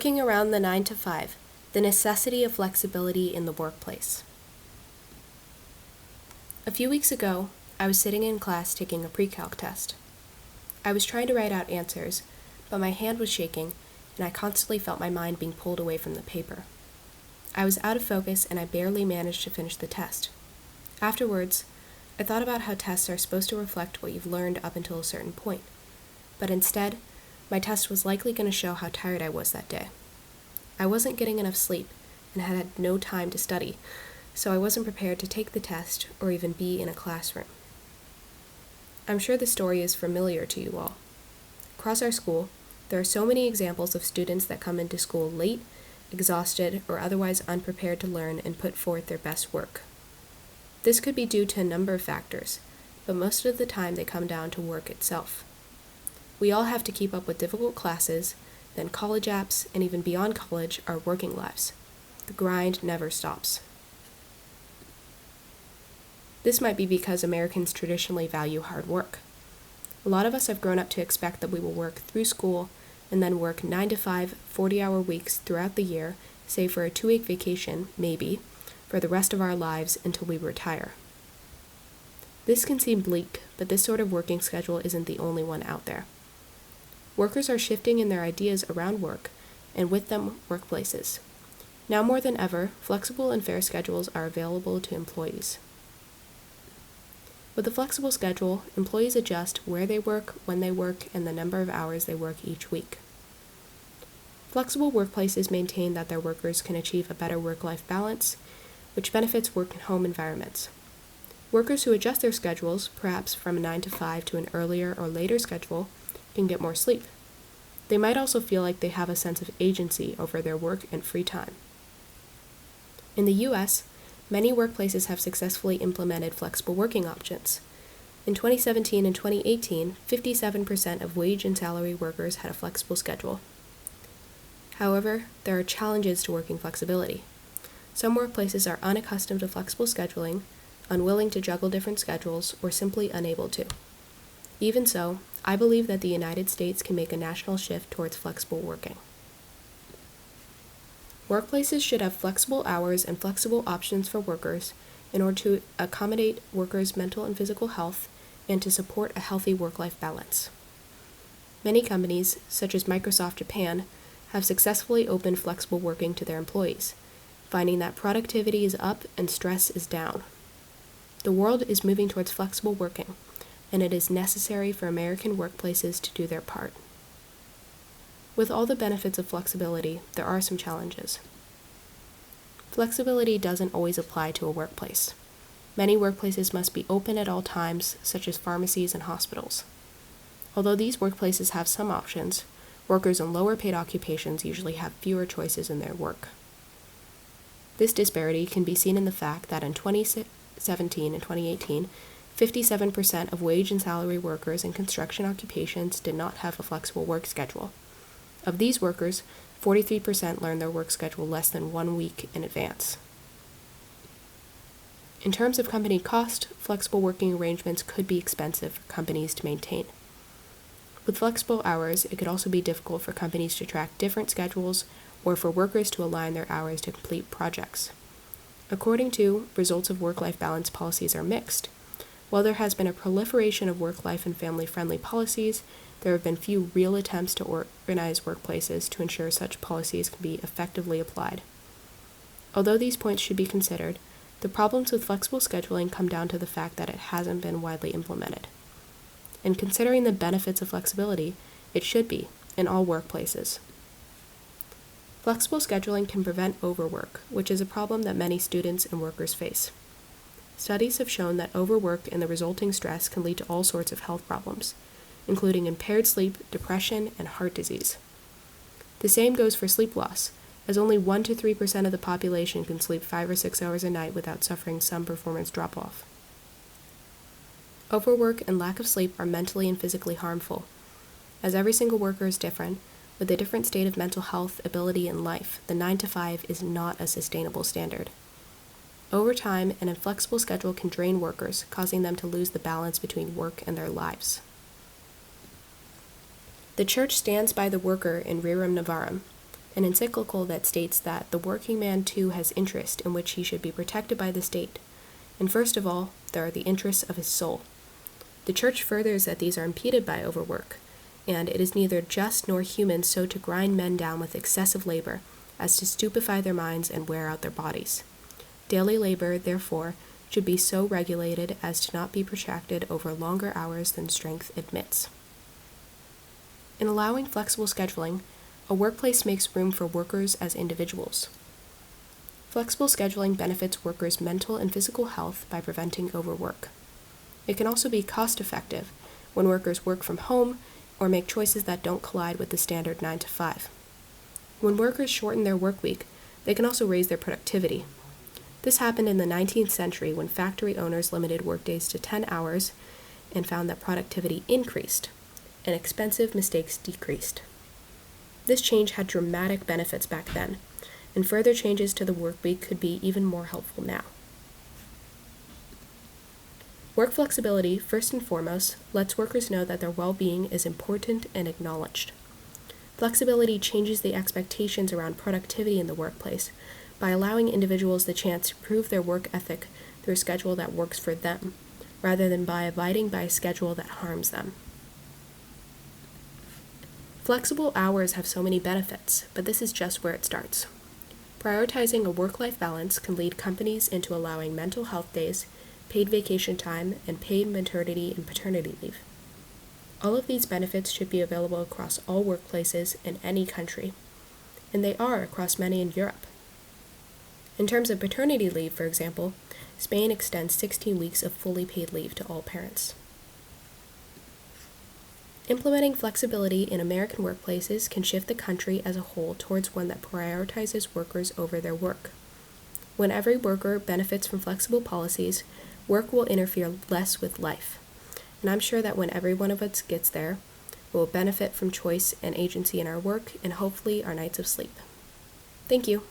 Working around the 9 to 5, the necessity of flexibility in the workplace. A few weeks ago, I was sitting in class taking a pre-calc test. I was trying to write out answers, but my hand was shaking, and I constantly felt my mind being pulled away from the paper. I was out of focus, and I barely managed to finish the test. Afterwards, I thought about how tests are supposed to reflect what you've learned up until a certain point, but instead, my test was likely going to show how tired I was that day. I wasn't getting enough sleep and had had no time to study, so I wasn't prepared to take the test or even be in a classroom. I'm sure the story is familiar to you all. Across our school, there are so many examples of students that come into school late, exhausted, or otherwise unprepared to learn and put forth their best work. This could be due to a number of factors, but most of the time they come down to work itself. We all have to keep up with difficult classes, then college apps, and even beyond college, our working lives. The grind never stops. This might be because Americans traditionally value hard work. A lot of us have grown up to expect that we will work through school and then work 9 to 5, 40-hour weeks throughout the year, save for a 2-week vacation, maybe, for the rest of our lives until we retire. This can seem bleak, but this sort of working schedule isn't the only one out there. Workers are shifting in their ideas around work, and with them, workplaces. Now more than ever, flexible and fair schedules are available to employees. With a flexible schedule, employees adjust where they work, when they work, and the number of hours they work each week. Flexible workplaces maintain that their workers can achieve a better work-life balance, which benefits work and home environments. Workers who adjust their schedules, perhaps from a 9 to 5 to an earlier or later schedule, can get more sleep. They might also feel like they have a sense of agency over their work and free time. In the U.S., many workplaces have successfully implemented flexible working options. In 2017 and 2018, 57% of wage and salary workers had a flexible schedule. However, there are challenges to working flexibility. Some workplaces are unaccustomed to flexible scheduling, unwilling to juggle different schedules, or simply unable to. Even so, I believe that the United States can make a national shift towards flexible working. Workplaces should have flexible hours and flexible options for workers in order to accommodate workers' mental and physical health and to support a healthy work-life balance. Many companies, such as Microsoft Japan, have successfully opened flexible working to their employees, finding that productivity is up and stress is down. The world is moving towards flexible working, and it is necessary for American workplaces to do their part. With all the benefits of flexibility, there are some challenges. Flexibility doesn't always apply to a workplace. Many workplaces must be open at all times, such as pharmacies and hospitals. Although these workplaces have some options, workers in lower-paid occupations usually have fewer choices in their work. This disparity can be seen in the fact that in 2017 and 2018, 57% of wage and salary workers in construction occupations did not have a flexible work schedule. Of these workers, 43% learned their work schedule less than 1 week in advance. In terms of company cost, flexible working arrangements could be expensive for companies to maintain. With flexible hours, it could also be difficult for companies to track different schedules or for workers to align their hours to complete projects. According to results of work-life balance policies are mixed. While there has been a proliferation of work-life and family-friendly policies, there have been few real attempts to organize workplaces to ensure such policies can be effectively applied. Although these points should be considered, the problems with flexible scheduling come down to the fact that it hasn't been widely implemented. And considering the benefits of flexibility, it should be in all workplaces. Flexible scheduling can prevent overwork, which is a problem that many students and workers face. Studies have shown that overwork and the resulting stress can lead to all sorts of health problems, including impaired sleep, depression, and heart disease. The same goes for sleep loss, as only 1 to 3% of the population can sleep 5 or 6 hours a night without suffering some performance drop-off. Overwork and lack of sleep are mentally and physically harmful. As every single worker is different, with a different state of mental health, ability, and life, the 9 to 5 is not a sustainable standard. Overtime, an inflexible schedule can drain workers, causing them to lose the balance between work and their lives. The church stands by the worker in rerum novarum. an encyclical that states that the working man too has interest in which he should be protected by the state. And first of all, there are the interests of his soul. The Church furthers that these are impeded by overwork, and it is neither just nor human so to grind men down with excessive labor as to stupefy their minds and wear out their bodies. Daily labor, therefore, should be so regulated as to not be protracted over longer hours than strength admits. In allowing flexible scheduling, a workplace makes room for workers as individuals. Flexible scheduling benefits workers' mental and physical health by preventing overwork. It can also be cost-effective when workers work from home or make choices that don't collide with the standard 9 to 5. When workers shorten their work week, they can also raise their productivity. This happened in the 19th century when factory owners limited workdays to 10 hours and found that productivity increased and expensive mistakes decreased. This change had dramatic benefits back then, and further changes to the workweek could be even more helpful now. Work flexibility, first and foremost, lets workers know that their well-being is important and acknowledged. Flexibility changes the expectations around productivity in the workplace by allowing individuals the chance to prove their work ethic through a schedule that works for them, rather than by abiding by a schedule that harms them. Flexible hours have so many benefits, but this is just where it starts. Prioritizing a work-life balance can lead companies into allowing mental health days, paid vacation time, and paid maternity and paternity leave. All of these benefits should be available across all workplaces in any country, and they are across many in Europe. In terms of paternity leave, for example, Spain extends 16 weeks of fully paid leave to all parents. Implementing flexibility in American workplaces can shift the country as a whole towards one that prioritizes workers over their work. When every worker benefits from flexible policies, work will interfere less with life. And I'm sure that when every one of us gets there, we will benefit from choice and agency in our work and hopefully our nights of sleep. Thank you.